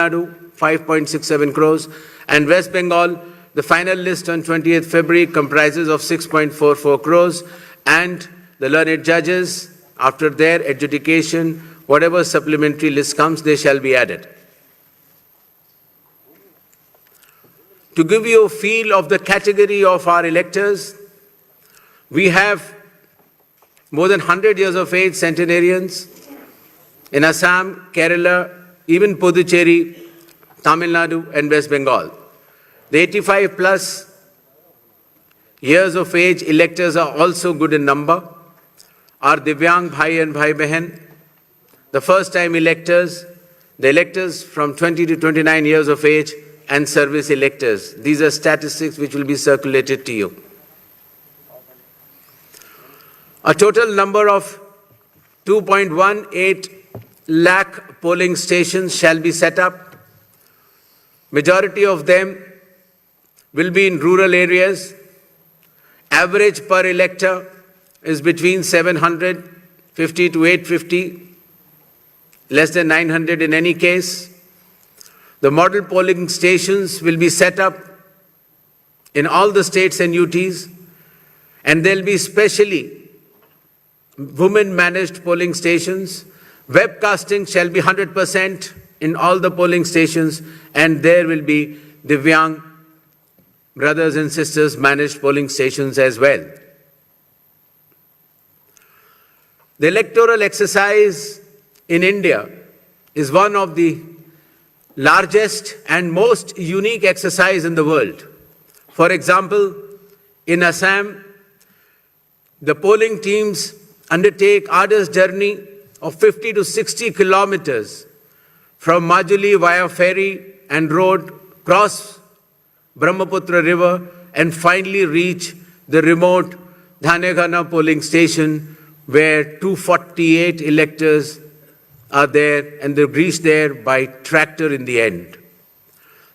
Nadu, 5.67 crores, and West Bengal, the final list on 20th February comprises of 6.44 crores, and the learned judges, after their adjudication, whatever supplementary list comes, they shall be added. To give you a feel of the category of our electors, we have more than 100 years of age centenarians in Assam, Kerala, even Puducherry, Tamil Nadu and West Bengal. The 85 plus years of age electors are also good in number. Our Divyang Bhai and Bhai Behan, the first time electors, the electors from 20 to 29 years of age, and service electors. These are statistics which will be circulated to you. A total number of 2.18 lakh polling stations shall be set up. Majority of them will be in rural areas. Average per elector is between 750 to 850, less than 900 in any case. The model polling stations will be set up in all the states and UTs, and there will be specially women-managed polling stations. Webcasting shall be 100% in all the polling stations, and there will be Divyang brothers and sisters managed polling stations as well. The electoral exercise in India is one of the largest and most unique exercise in the world. For example, in Assam, the polling teams undertake arduous journey of 50 to 60 kilometers from Majuli via ferry and road, cross Brahmaputra River, and finally reach the remote Dhanegana polling station where 248 electors are there, and they reach there by tractor in the end.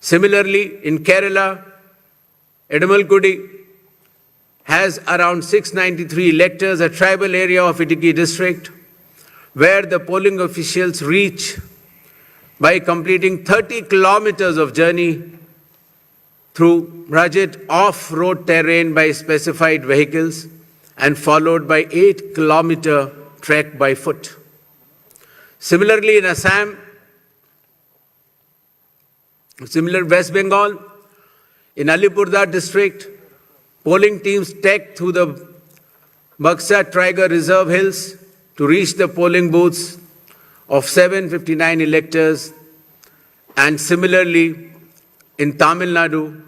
Similarly, in Kerala, Edamalgudi has around 693 electors, a tribal area of Idukki district, where the polling officials reach by completing 30 kilometers of journey through rugged off-road terrain by specified vehicles and followed by 8-kilometer trek by foot. Similarly, in Assam, West Bengal, in Alipurduar district, polling teams trek through the Baksa Tiger Reserve Hills to reach the polling booths of 759 electors. And similarly, in Tamil Nadu,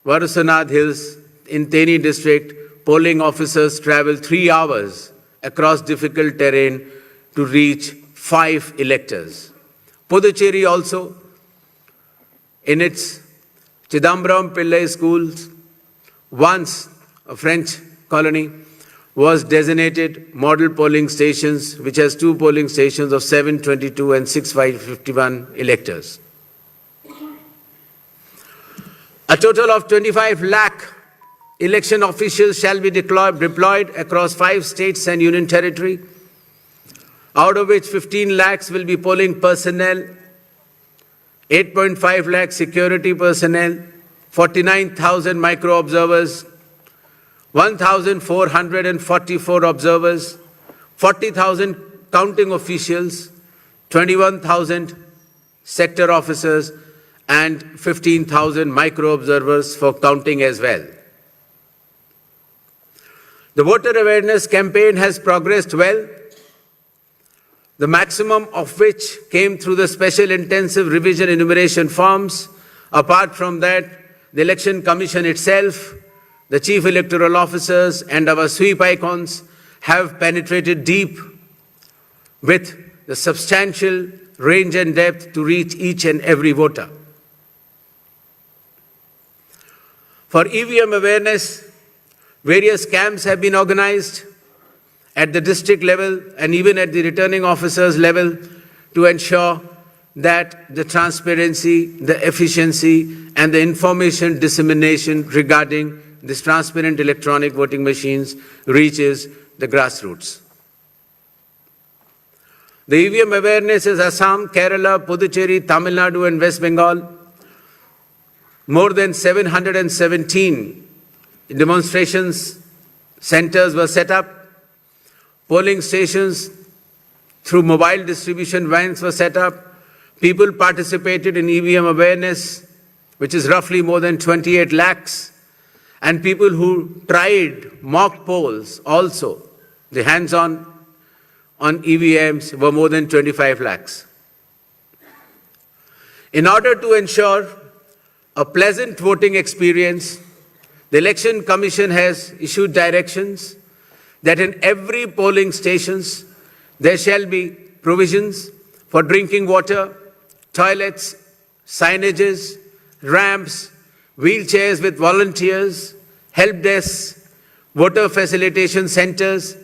Varusanad Hills, in Theni district, polling officers travel 3 hours across difficult terrain to reach 5 electors. Puducherry also, in its Chidambaram Pillai schools, once a French colony, was designated model polling stations, which has 2 polling stations of 722 and 651 electors. A total of 25 lakh election officials shall be deployed across 5 states and union territory, out of which 15 lakhs will be polling personnel, 8.5 lakh security personnel, 49,000 micro-observers, 1,444 observers, 40,000 counting officials, 21,000 sector officers, and 15,000 micro-observers for counting as well. The voter awareness campaign has progressed well, the maximum of which came through the special intensive revision enumeration forms. Apart from that, the Election Commission itself, the Chief Electoral Officers and our sweep icons have penetrated deep with the substantial range and depth to reach each and every voter. For EVM awareness, various camps have been organized at the district level and even at the returning officers level to ensure that the transparency, the efficiency, and the information dissemination regarding this transparent electronic voting machines reaches the grassroots. The EVM awareness is Assam, Kerala, Puducherry, Tamil Nadu and West Bengal. More than 717 demonstrations centers were set up. Polling stations through mobile distribution vans were set up. People participated in EVM awareness, which is roughly more than 28 lakhs. And people who tried mock polls also, the hands-on on EVMs were more than 25 lakhs. In order to ensure a pleasant voting experience, the Election Commission has issued directions that in every polling stations there shall be provisions for drinking water, toilets, signages, ramps, wheelchairs with volunteers, help desks, voter facilitation centers,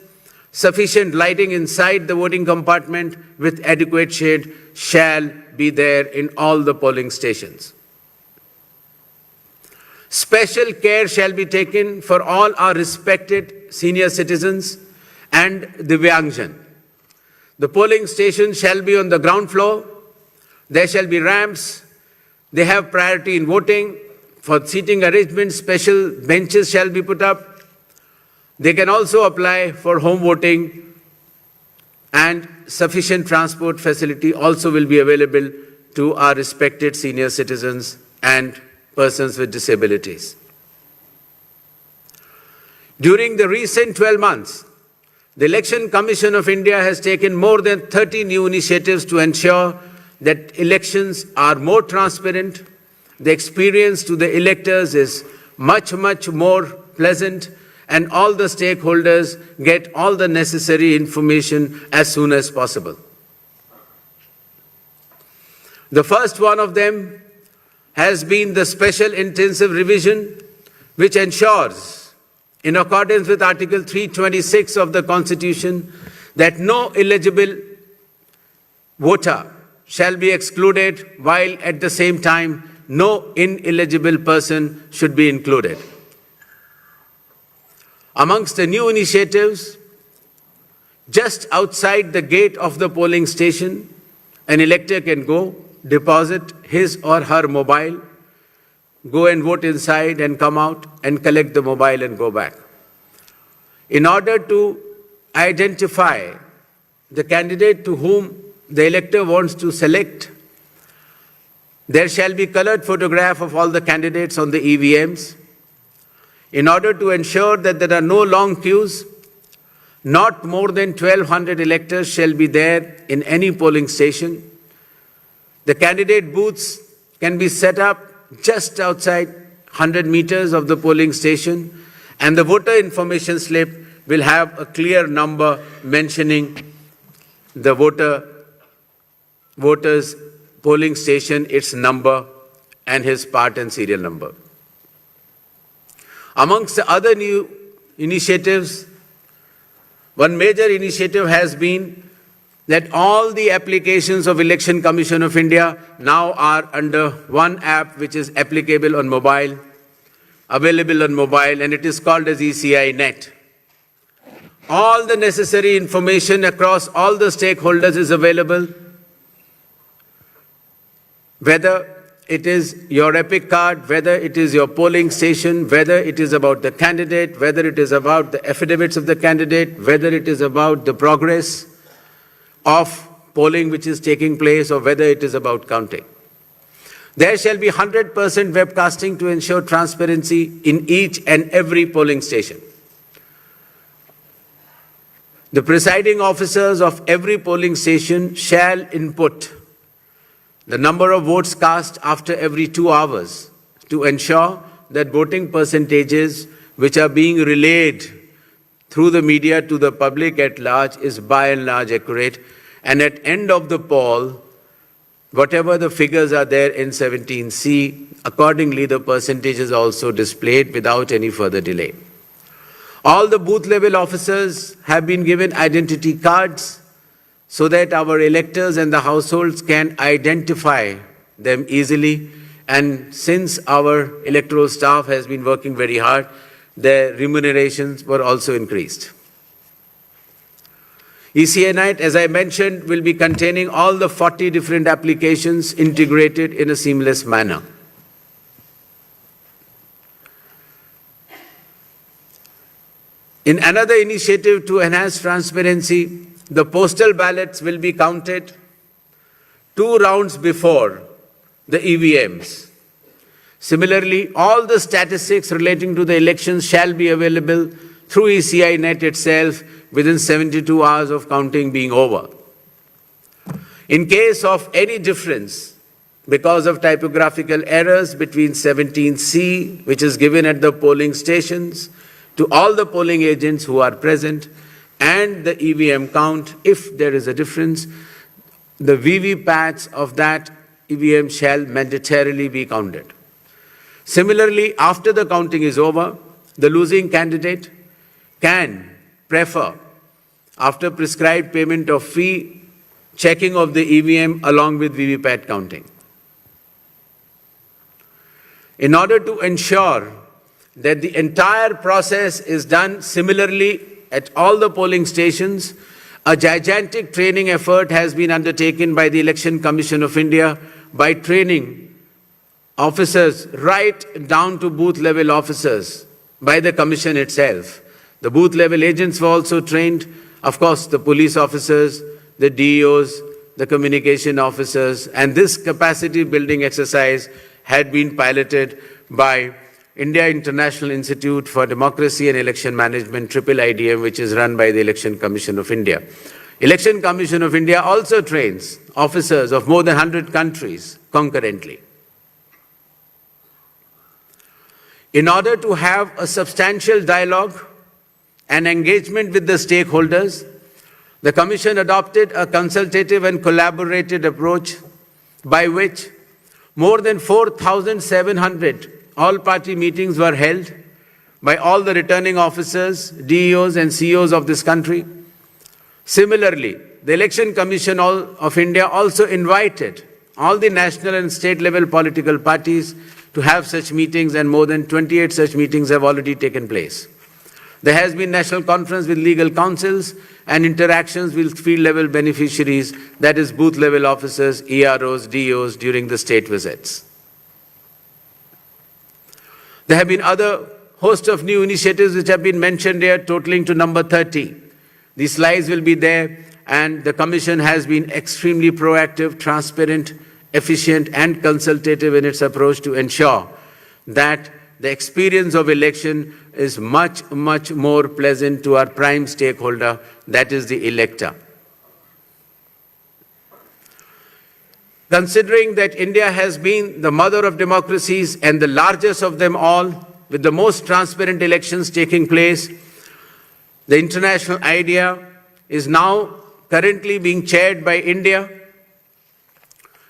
sufficient lighting inside the voting compartment with adequate shade shall be there in all the polling stations. Special care shall be taken for all our respected senior citizens and Divyangjan. The polling station shall be on the ground floor. There shall be ramps. They have priority in voting. For seating arrangements, special benches shall be put up. They can also apply for home voting, and sufficient transport facility also will be available to our respected senior citizens and persons with disabilities. During the recent 12 months, the Election Commission of India has taken more than 30 new initiatives to ensure that elections are more transparent. The experience to the electors is much more pleasant, and all the stakeholders get all the necessary information as soon as possible. The first one of them has been the special intensive revision, which ensures, in accordance with Article 326 of the Constitution, that no eligible voter shall be excluded, while at the same time no ineligible person should be included. Amongst the new initiatives, just outside the gate of the polling station, an elector can go, deposit his or her mobile, go and vote inside and come out and collect the mobile and go back. In order to identify the candidate to whom the elector wants to select, there shall be colored photograph of all the candidates on the EVMs. In order to ensure that there are no long queues, not more than 1,200 electors shall be there in any polling station. The candidate booths can be set up just outside 100 meters of the polling station, and the voter information slip will have a clear number mentioning the voter's polling station, its number, and his part and serial number. Amongst the other new initiatives, one major initiative has been that all the applications of Election Commission of India now are under one app which is applicable on mobile, available on mobile, and it is called as ECI Net. All the necessary information across all the stakeholders is available, whether it is your EPIC card, whether it is your polling station, whether it is about the candidate, whether it is about the affidavits of the candidate, whether it is about the progress of polling which is taking place, or whether it is about counting. There shall be 100% webcasting to ensure transparency in each and every polling station. The presiding officers of every polling station shall input the number of votes cast after every 2 hours to ensure that voting percentages which are being relayed through the media to the public at large is by and large accurate. And at end of the poll, whatever the figures are there in 17C, accordingly the percentage is also displayed without any further delay. All the booth level officers have been given identity cards so that our electors and the households can identify them easily. And since our electoral staff has been working very hard, their remunerations were also increased. ECI Night, as I mentioned, will be containing all the 40 different applications integrated in a seamless manner. In another initiative to enhance transparency, the postal ballots will be counted 2 rounds before the EVMs. Similarly, all the statistics relating to the elections shall be available through ECI Net itself within 72 hours of counting being over. In case of any difference because of typographical errors between 17C, which is given at the polling stations, to all the polling agents who are present, and the EVM count, if there is a difference, the VVPATs of that EVM shall mandatorily be counted. Similarly, after the counting is over, the losing candidate can prefer, after prescribed payment of fee, checking of the EVM along with VVPAT counting. In order to ensure that the entire process is done similarly at all the polling stations, a gigantic training effort has been undertaken by the Election Commission of India by training officers right down to booth-level officers by the Commission itself. The booth-level agents were also trained, of course, the police officers, the DEOs, the communication officers, and this capacity-building exercise had been piloted by India International Institute for Democracy and Election Management, IIIDM, which is run by the Election Commission of India. Election Commission of India also trains officers of more than 100 countries concurrently. In order to have a substantial dialogue and engagement with the stakeholders, the Commission adopted a consultative and collaborative approach by which more than 4,700 all-party meetings were held by all the returning officers, DEOs and CEOs of this country. Similarly, the Election Commission of India also invited all the national and state-level political parties to have such meetings, and more than 28 such meetings have already taken place. There has been national conference with legal councils and interactions with field-level beneficiaries, that is booth-level officers, EROs, DEOs, during the state visits. There have been other host of new initiatives which have been mentioned here, totaling to number 30. These slides will be there, and the Commission has been extremely proactive, transparent, efficient, and consultative in its approach to ensure that the experience of election is much, much more pleasant to our prime stakeholder, that is the elector. Considering that India has been the mother of democracies and the largest of them all, with the most transparent elections taking place, the international idea is now currently being chaired by India.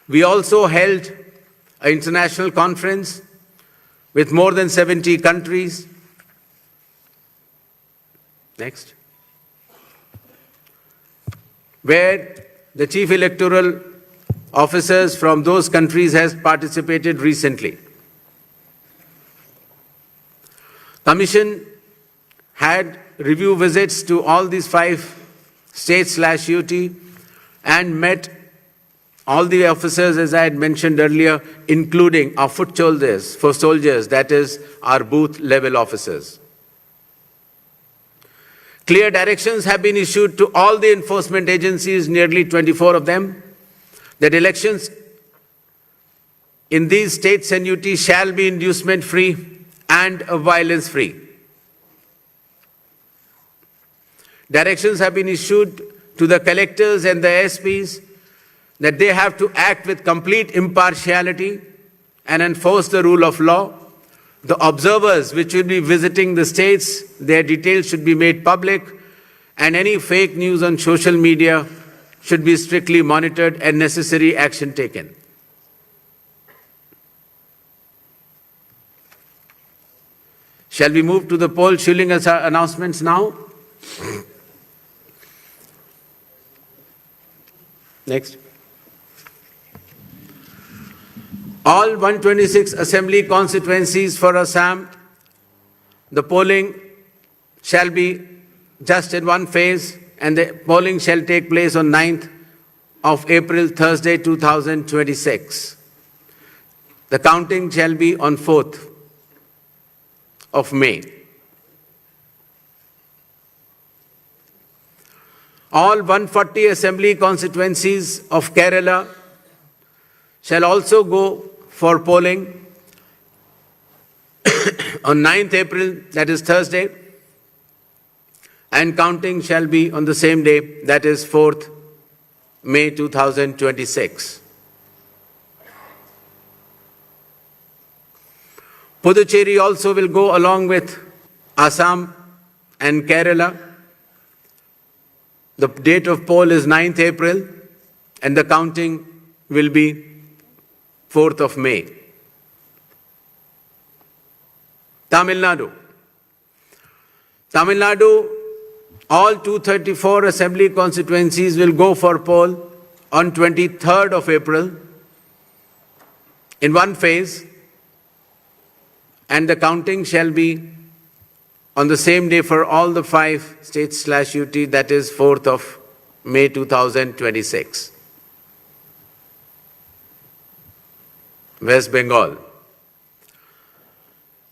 We also held an international conference with more than 70 countries. Next. Where the chief electoral officers from those countries has participated recently. Commission had review visits to all these 5 states/UT and met all the officers, as I had mentioned earlier, including our foot soldiers, that is our booth level officers. Clear directions have been issued to all the enforcement agencies, nearly 24 of them, that elections in these states and UT shall be inducement-free and violence-free. Directions have been issued to the collectors and the SPs that they have to act with complete impartiality and enforce the rule of law. The observers which will be visiting the states, their details should be made public, and any fake news on social media should be strictly monitored and necessary action taken. Shall we move to the poll shilling announcements now? Next. All 126 assembly constituencies for Assam, the polling shall be just in one phase. and the polling shall take place on 9th of April, Thursday, 2026. The counting shall be on 4th of May. All 140 assembly constituencies of Kerala shall also go for polling on 9th April, that is Thursday, and counting shall be on the same day, that is 4th May 2026. Puducherry also will go along with Assam and Kerala. The date of poll is 9th April and the counting will be 4th of May. Tamil Nadu. Tamil Nadu, all 234 assembly constituencies will go for poll on 23rd of April in one phase, and the counting shall be on the same day for all the 5 states/UT, that is 4th of May 2026. West Bengal.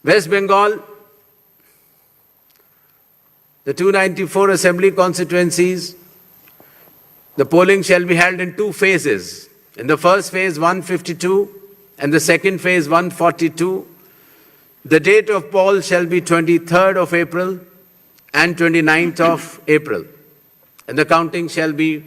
West Bengal, the 294 assembly constituencies, the polling shall be held in 2 phases. In the first phase, 152, and the second phase, 142. The date of poll shall be 23rd of April and 29th of April, and the counting shall be